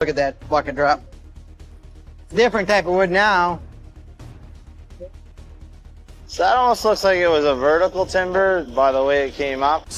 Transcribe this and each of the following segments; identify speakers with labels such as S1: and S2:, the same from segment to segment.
S1: Look at that bucket drop. Different type of wood now.
S2: So that almost looks like it was a vertical timber by the way it came up.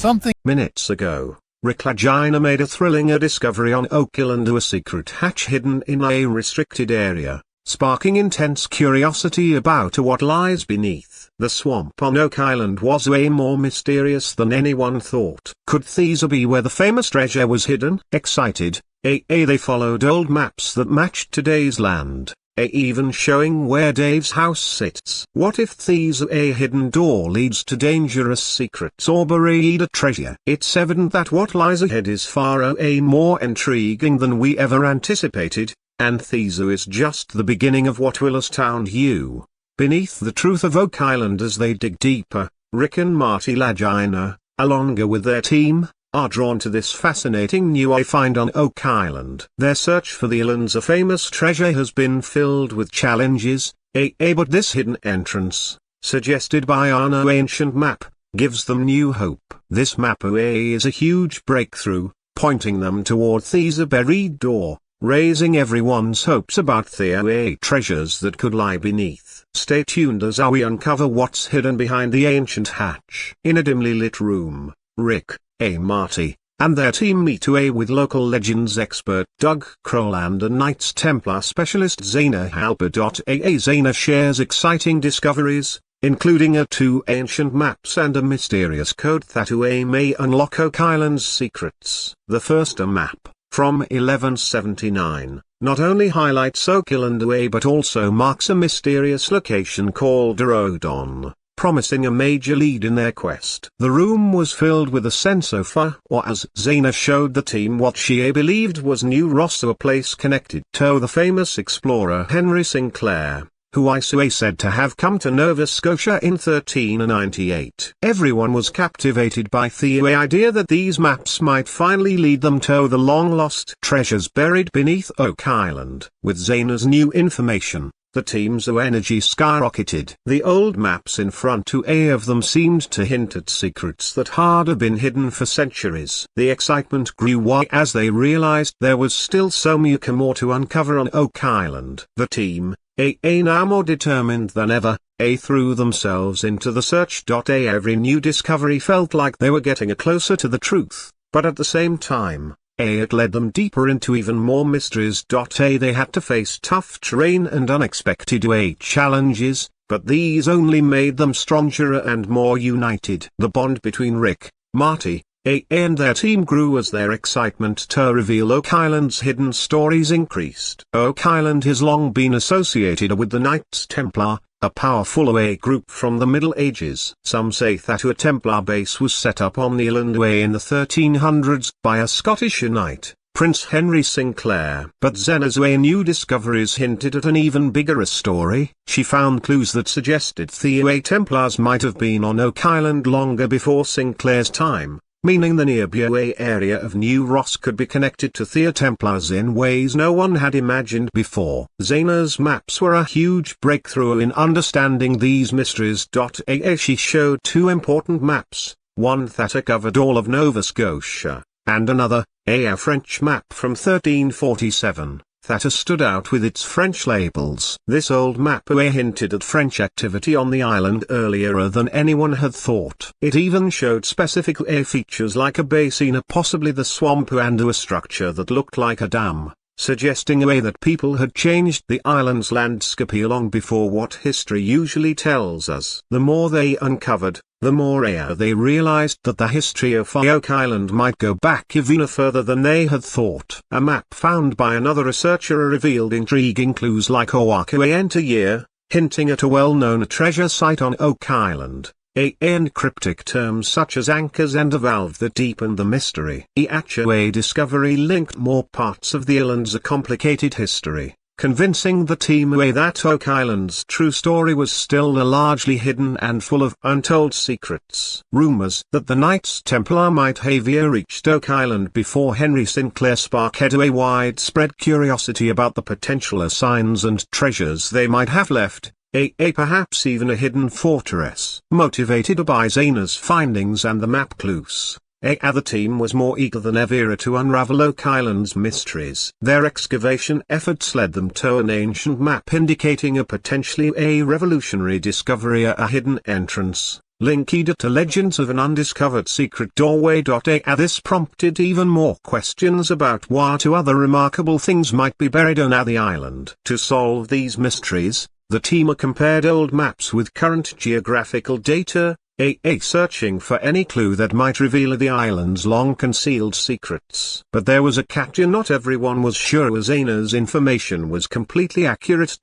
S3: Minutes ago, Lagina made a thrilling discovery on Oak Island, a secret hatch hidden in a restricted area, sparking intense curiosity about what lies beneath. The swamp on Oak Island was way more mysterious than anyone thought. Could these be where the famous treasure was hidden? Excited, they followed old maps that matched today's land, even showing where Dave's house sits. What if these a hidden door leads to dangerous secrets or buried treasure? It's evident that what lies ahead is far more intriguing than we ever anticipated, and Thizu is just the beginning of what will astound you. Beneath the truth of Oak Island, as they dig deeper, Rick and Marty Lagina, along with their team, are drawn to this fascinating new find on Oak Island. Their search for the island's famous treasure has been filled with challenges, but this hidden entrance, suggested by an ancient map, gives them new hope. This map is a huge breakthrough, pointing them toward the buried door, raising everyone's hopes about the treasures that could lie beneath. Stay tuned as we uncover what's hidden behind the ancient hatch. In a dimly lit room, Rick, Marty, and their team meet with local legends expert Doug Kroll and a Knights Templar specialist Zaina Halper. Zaina shares exciting discoveries, including two ancient maps and a mysterious code that may unlock Oak Island's secrets. The first map, from 1179, not only highlights Oak Island but also marks a mysterious location called Rodon, promising a major lead in their quest. The room was filled with a sense of awe as Zaina showed the team what she believed was New Ross, a place connected to the famous explorer Henry Sinclair, who is said to have come to Nova Scotia in 1398. Everyone was captivated by the idea that these maps might finally lead them to the long-lost treasures buried beneath Oak Island. With Zaina's new information, the team's energy skyrocketed. The old maps in front of them seemed to hint at secrets that had been hidden for centuries. The excitement grew as they realized there was still so much more to uncover on Oak Island. The team, now more determined than ever, threw themselves into the search. Every new discovery felt like they were getting closer to the truth, but at the same time, it led them deeper into even more mysteries. They had to face tough terrain and unexpected challenges, but these only made them stronger and more united. The bond between Rick, Marty, and their team grew as their excitement to reveal Oak Island's hidden stories increased. Oak Island has long been associated with the Knights Templar, a powerful group from the Middle Ages. Some say that a Templar base was set up on the island in the 1300s by a Scottish knight, Prince Henry Sinclair. But Zaina's new discoveries hinted at an even bigger story. She found clues that suggested the Templars might have been on Oak Island longer before Sinclair's time, meaning the nearby area of New Ross could be connected to the Templars in ways no one had imagined before. Zaina's maps were a huge breakthrough in understanding these mysteries. She showed two important maps, one that covered all of Nova Scotia, and another, a French map from 1347. That stood out with its French labels. This old map hinted at French activity on the island earlier than anyone had thought. It even showed specific features like a basin, possibly the swamp, and a structure that looked like a dam, suggesting that people had changed the island's landscape long before what history usually tells us. The more they uncovered, the more they realized that the history of Oak Island might go back even further than they had thought. A map found by another researcher revealed intriguing clues like Oahu year, hinting at a well-known treasure site on Oak Island, and cryptic terms such as anchors and a valve that deepened the mystery. The discovery linked more parts of the island's complicated history, convincing the team that Oak Island's true story was still largely hidden and full of untold secrets. Rumors that the Knights Templar might have reached Oak Island before Henry Sinclair sparked a widespread curiosity about the potential signs and treasures they might have left, perhaps even a hidden fortress. Motivated by Zaina's findings and the map clues, The team was more eager than ever to unravel Oak Island's mysteries. Their excavation efforts led them to an ancient map indicating a potentially revolutionary discovery, a hidden entrance, linked to legends of an undiscovered secret doorway. This prompted even more questions about what other remarkable things might be buried on the island. To solve these mysteries, the team compared old maps with current geographical data, searching for any clue that might reveal the island's long-concealed secrets. But there was a catch: not everyone was sure Lagina's information was completely accurate.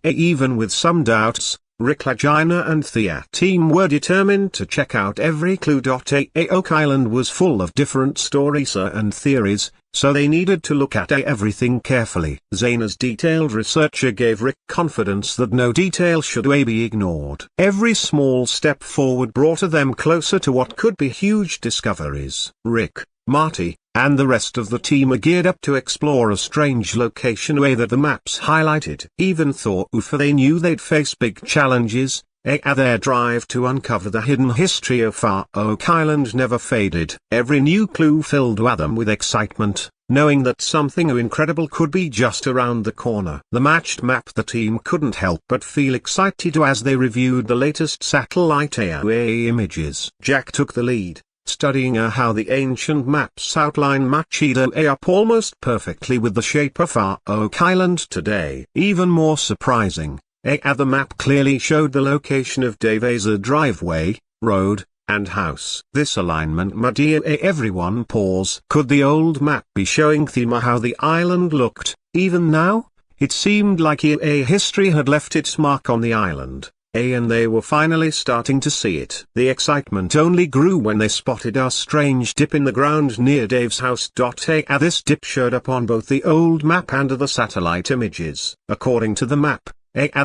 S3: Even with some doubts, Rick, Lagina and the team were determined to check out every clue. Oak Island was full of different stories and theories, so they needed to look at everything carefully. Lagina's detailed research gave Rick confidence that no detail should be ignored. Every small step forward brought them closer to what could be huge discoveries. Rick, Marty, and the rest of the team are geared up to explore a strange location that the maps highlighted. Even though they knew they'd face big challenges, their drive to uncover the hidden history of Oak Island never faded. Every new clue filled them with excitement, knowing that something incredible could be just around the corner. The matched map. The team couldn't help but feel excited as they reviewed the latest satellite images. Jack took the lead, studying how the ancient maps outline matched up almost perfectly with the shape of Oak Island today. Even more surprising, the map clearly showed the location of Dave's driveway, road, and house. This alignment made everyone pause. Could the old map be showing them how the island looked, even now? It seemed like history had left its mark on the island, and they were finally starting to see it. The excitement only grew when they spotted a strange dip in the ground near Dave's house. This dip showed up on both the old map and the satellite images. According to the map,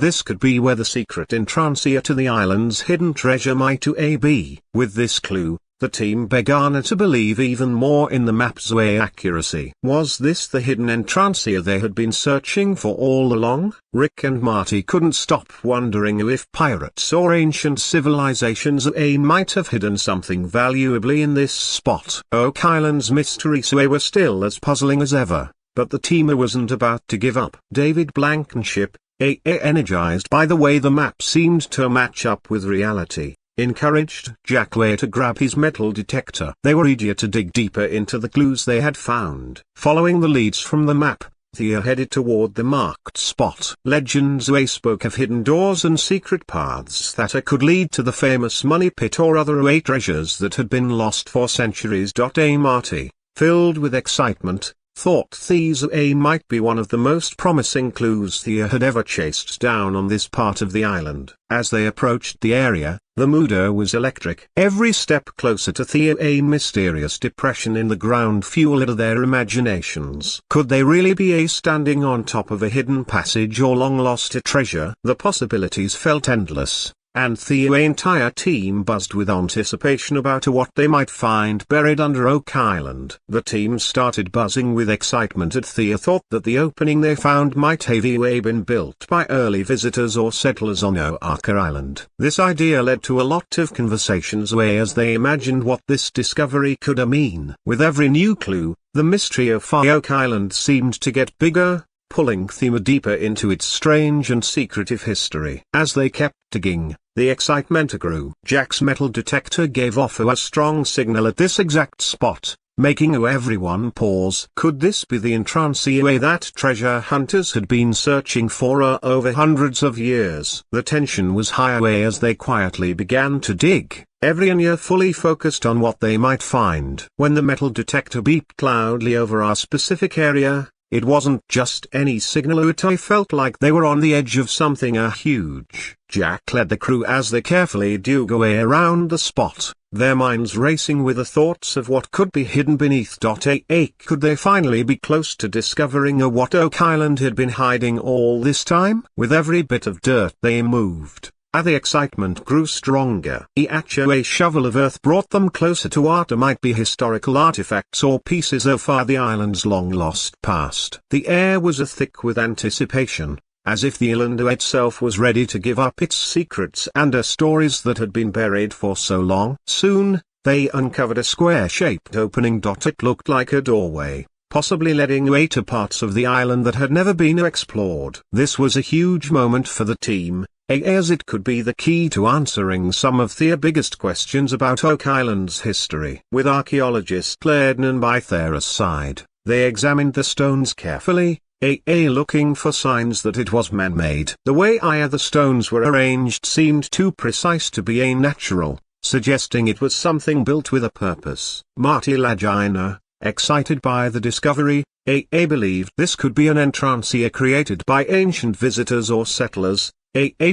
S3: this could be where the secret entrance to the island's hidden treasure might be. With this clue, the team began to believe even more in the map's accuracy. Was this the hidden entrance they had been searching for all along? Rick and Marty couldn't stop wondering if pirates or ancient civilizations might have hidden something valuable in this spot. Oak Island's mysteries were still as puzzling as ever, but the team wasn't about to give up. David Blankenship, energized by the way the map seemed to match up with reality, encouraged Jack to grab his metal detector. They were eager to dig deeper into the clues they had found. Following the leads from the map, Thea headed toward the marked spot. Legends spoke of hidden doors and secret paths that could lead to the famous money pit or other treasures that had been lost for centuries. Marty, filled with excitement, thought these might be one of the most promising clues Thea had ever chased down on this part of the island. As they approached the area, the mood was electric. Every step closer to Thea's mysterious depression in the ground fueled their imaginations. Could they really be standing on top of a hidden passage or long-lost treasure? The possibilities felt endless, and Thea's entire team buzzed with anticipation about what they might find buried under Oak Island. The team started buzzing with excitement at Thea thought that the opening they found might have been built by early visitors or settlers on Oak Island. This idea led to a lot of conversations as they imagined what this discovery could mean. With every new clue, the mystery of Oak Island seemed to get bigger, pulling Thea deeper into its strange and secretive history. As they kept digging, the excitement grew. Jack's metal detector gave off a strong signal at this exact spot, making everyone pause. Could this be the entrance that treasure hunters had been searching for over hundreds of years? The tension was high as they quietly began to dig, every ear fully focused on what they might find. When the metal detector beeped loudly over our specific area, it wasn't just any signal. It felt like they were on the edge of something huge. Jack led the crew as they carefully dug around the spot, their minds racing with the thoughts of what could be hidden beneath. Could they finally be close to discovering what Oak Island had been hiding all this time? With every bit of dirt they moved, the excitement grew stronger. A shovel of earth brought them closer to what might be historical artifacts or pieces of the island's long-lost past. The air was thick with anticipation, as if the island itself was ready to give up its secrets and stories that had been buried for so long. Soon, they uncovered a square-shaped opening. It looked like a doorway, possibly leading away to parts of the island that had never been explored. This was a huge moment for the team, as it could be the key to answering some of their biggest questions about Oak Island's history. With archaeologist Lednan by their side, they examined the stones carefully, looking for signs that it was man-made. The way the stones were arranged seemed too precise to be natural, suggesting it was something built with a purpose. Marty Lagina, excited by the discovery, believed this could be an entrance created by ancient visitors or settlers,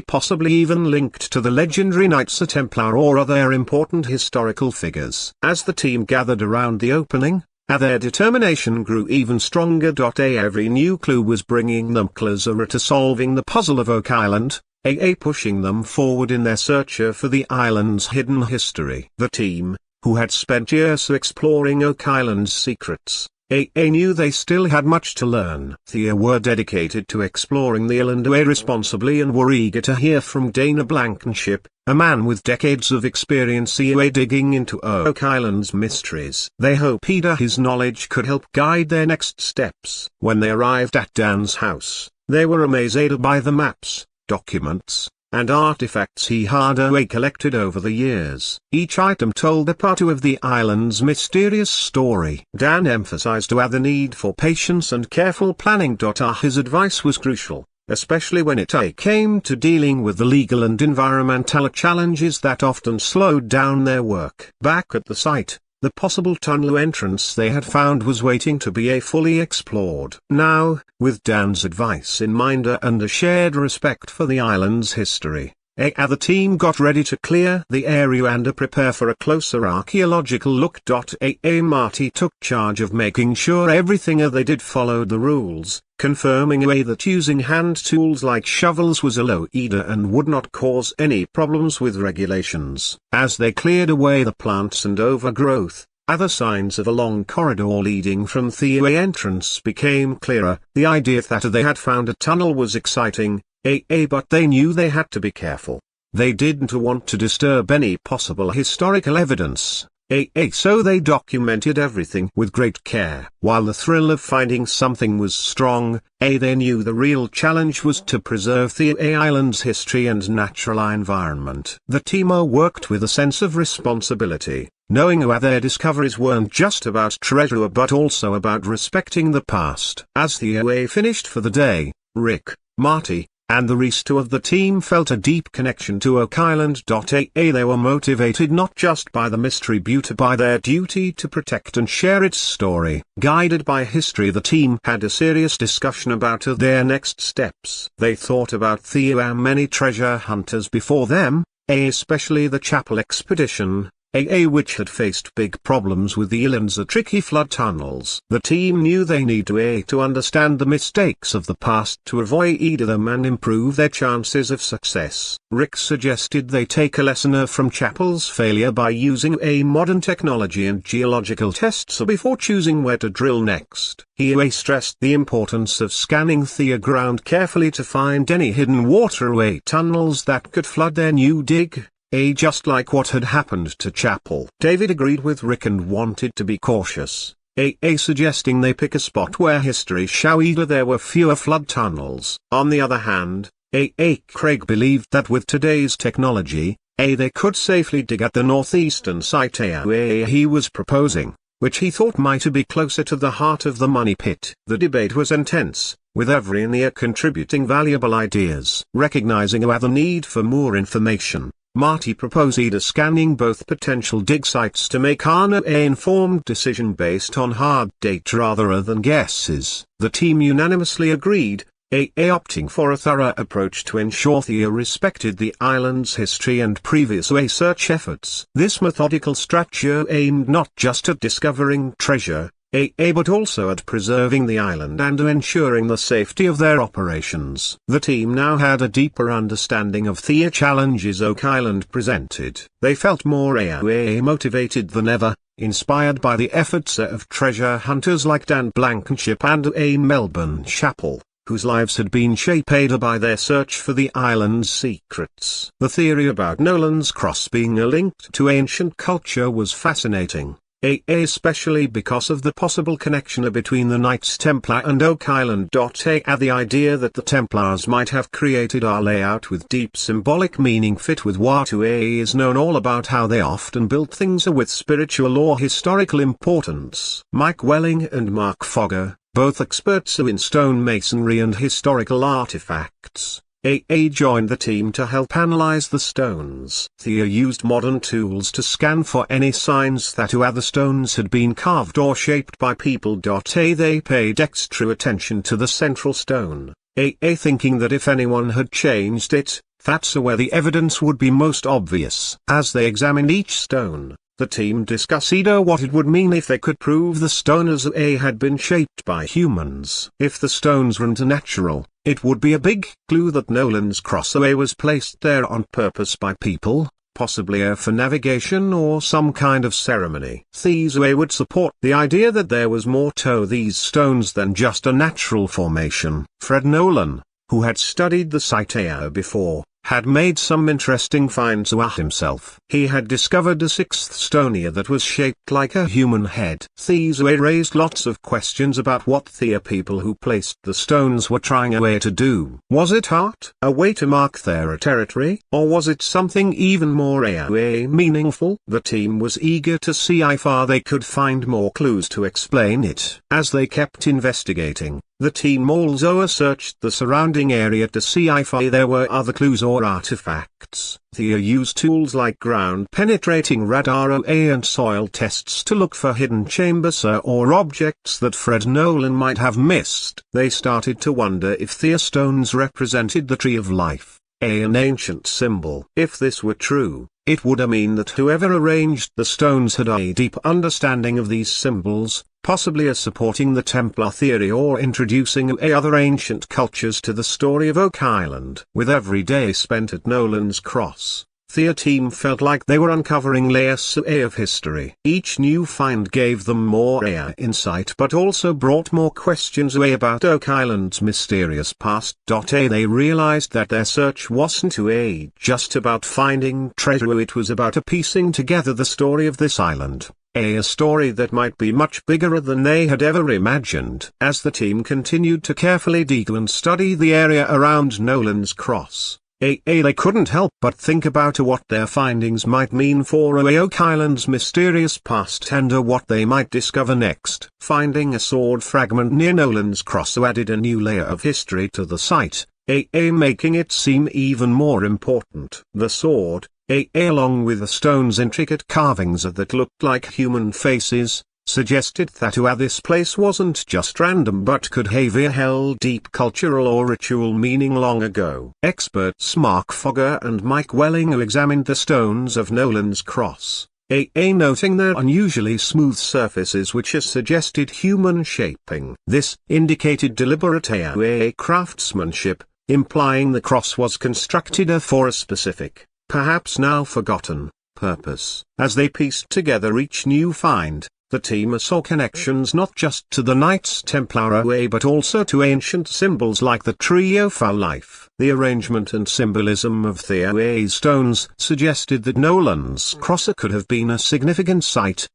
S3: possibly even linked to the legendary Knights Templar or other important historical figures. As the team gathered around the opening, their determination grew even stronger. Every new clue was bringing them closer to solving the puzzle of Oak Island, pushing them forward in their search for the island's hidden history. The team, who had spent years exploring Oak Island's secrets, knew they still had much to learn. They were dedicated to exploring the island responsibly and were eager to hear from Dana Blankenship, a man with decades of experience digging into Oak Island's mysteries. They hoped his knowledge could help guide their next steps. When they arrived at Dan's house, they were amazed by the maps, documents, and artifacts he had collected over the years. Each item told a part of the island's mysterious story. Dan emphasized the need for patience and careful planning. His advice was crucial, especially when it came to dealing with the legal and environmental challenges that often slowed down their work. Back at the site, the possible tunnel entrance they had found was waiting to be fully explored. Now, with Dan's advice in mind and a shared respect for the island's history, the team got ready to clear the area and prepare for a closer archaeological look. Marty took charge of making sure everything they did followed the rules, confirming that using hand tools like shovels was allowed and would not cause any problems with regulations. As they cleared away the plants and overgrowth, other signs of a long corridor leading from the entrance became clearer. The idea that they had found a tunnel was exciting, but they knew they had to be careful. They didn't want to disturb any possible historical evidence, so they documented everything with great care. While the thrill of finding something was strong, they knew the real challenge was to preserve the island's history and natural environment. The team worked with a sense of responsibility, knowing their discoveries weren't just about treasure but also about respecting the past. As the finished for the day, Rick, Marty, and the rest of the team felt a deep connection to Oak Island. They were motivated not just by the mystery but by their duty to protect and share its story. Guided by history, the team had a serious discussion about their next steps. They thought about the many treasure hunters before them, especially the Chapel expedition, which had faced big problems with the island's tricky flood tunnels. The team knew they need to understand the mistakes of the past to avoid them and improve their chances of success. Rick suggested they take a lesson from Chapel's failure by using modern technology and geological tests before choosing where to drill next. He stressed the importance of scanning the ground carefully to find any hidden waterway tunnels that could flood their new dig, just like what had happened to Chapel. David agreed with Rick and wanted to be cautious, suggesting they pick a spot where history showed there were fewer flood tunnels. On the other hand, Craig believed that with today's technology, they could safely dig at the northeastern site he was proposing, which he thought might be closer to the heart of the money pit. The debate was intense, with everyone contributing valuable ideas. Recognizing the need for more information, Marty proposed scanning both potential dig sites to make an informed decision based on hard data rather than guesses. The team unanimously agreed, opting for a thorough approach to ensure they respected the island's history and previous research efforts. This methodical structure aimed not just at discovering treasure, but also at preserving the island and ensuring the safety of their operations. The team now had a deeper understanding of the challenges Oak Island presented. They felt more motivated than ever, inspired by the efforts of treasure hunters like Dan Blankenship and Melbourne Chapel. whose lives had been shaped by their search for the island's secrets. The theory about Nolan's Cross being a link to ancient culture was fascinating, especially because of the possible connection between the Knights Templar and Oak Island. The idea that the Templars might have created our layout with deep symbolic meaning fit with what is known all about how they often built things with spiritual or historical importance. Mike Welling and Mark Fogger, both experts in stonemasonry and historical artifacts, joined the team to help analyze the stones. Thea used modern tools to scan for any signs that the stones had been carved or shaped by people. They paid extra attention to the central stone, thinking that if anyone had changed it, that's where the evidence would be most obvious. As they examined each stone, the team discussed what it would mean if they could prove the stones had been shaped by humans. If the stones weren't natural, it would be a big clue that Nolan's Cross was placed there on purpose by people, possibly for navigation or some kind of ceremony. These would support the idea that there was more to these stones than just a natural formation. Fred Nolan, who had studied the site before, had made some interesting finds himself. He had discovered a sixth stone that was shaped like a human head. These raised lots of questions about what the people who placed the stones were trying to do. Was it art, a way to mark their territory, or was it something even more meaningful? The team was eager to see how far they could find more clues to explain it. As they kept investigating, the team also searched the surrounding area to see if there were other clues or artifacts. They used tools like ground-penetrating radar and soil tests to look for hidden chambers or objects that Fred Nolan might have missed. They started to wonder if the stones represented the Tree of Life, an ancient symbol. If this were true, it would mean that whoever arranged the stones had a deep understanding of these symbols, possibly supporting the Templar theory or introducing other ancient cultures to the story of Oak Island. With every day spent at Nolan's Cross, the team felt like they were uncovering layers of history. Each new find gave them more insight but also brought more questions about Oak Island's mysterious past. They realized that their search wasn't just about finding treasure, it was about piecing together the story of this island. A story that might be much bigger than they had ever imagined. As the team continued to carefully dig and study the area around Nolan's Cross, they couldn't help but think about what their findings might mean for Oak Island's mysterious past and what they might discover next. Finding a sword fragment near Nolan's Cross added a new layer of history to the site, making it seem even more important. The sword, along with the stone's intricate carvings that looked like human faces, suggested that this place wasn't just random but could have held deep cultural or ritual meaning long ago. Experts Mark Fogger and Mike Welling examined the stones of Nolan's Cross, noting their unusually smooth surfaces which suggested human shaping. This indicated deliberate craftsmanship, implying the cross was constructed for a specific, perhaps now forgotten, purpose. As they pieced together each new find, the team saw connections not just to the Knights Templar but also to ancient symbols like the Tree of Life. The arrangement and symbolism of the stones suggested that Nolan's Cross could have been a significant site,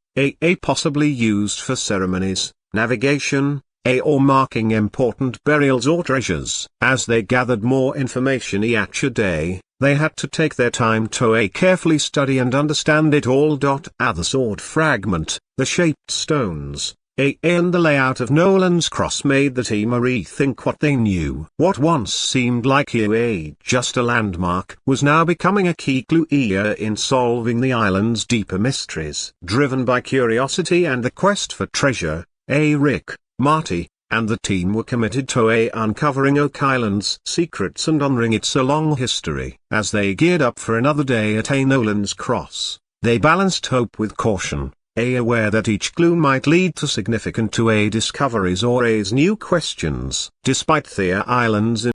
S3: possibly used for ceremonies, navigation, or marking important burials or treasures. As they gathered more information each day, they had to take their time to carefully study and understand it all. The sword fragment, the shaped stones, and the layout of Nolan's Cross made the team rethink what they knew. What once seemed like just a landmark was now becoming a key clue in solving the island's deeper mysteries. Driven by curiosity and the quest for treasure, Rick, Marty, and the team were committed to uncovering Oak Island's secrets and honoring its long history. As they geared up for another day at Nolan's Cross, they balanced hope with caution, aware that each clue might lead to significant discoveries or raise new questions. Despite the island's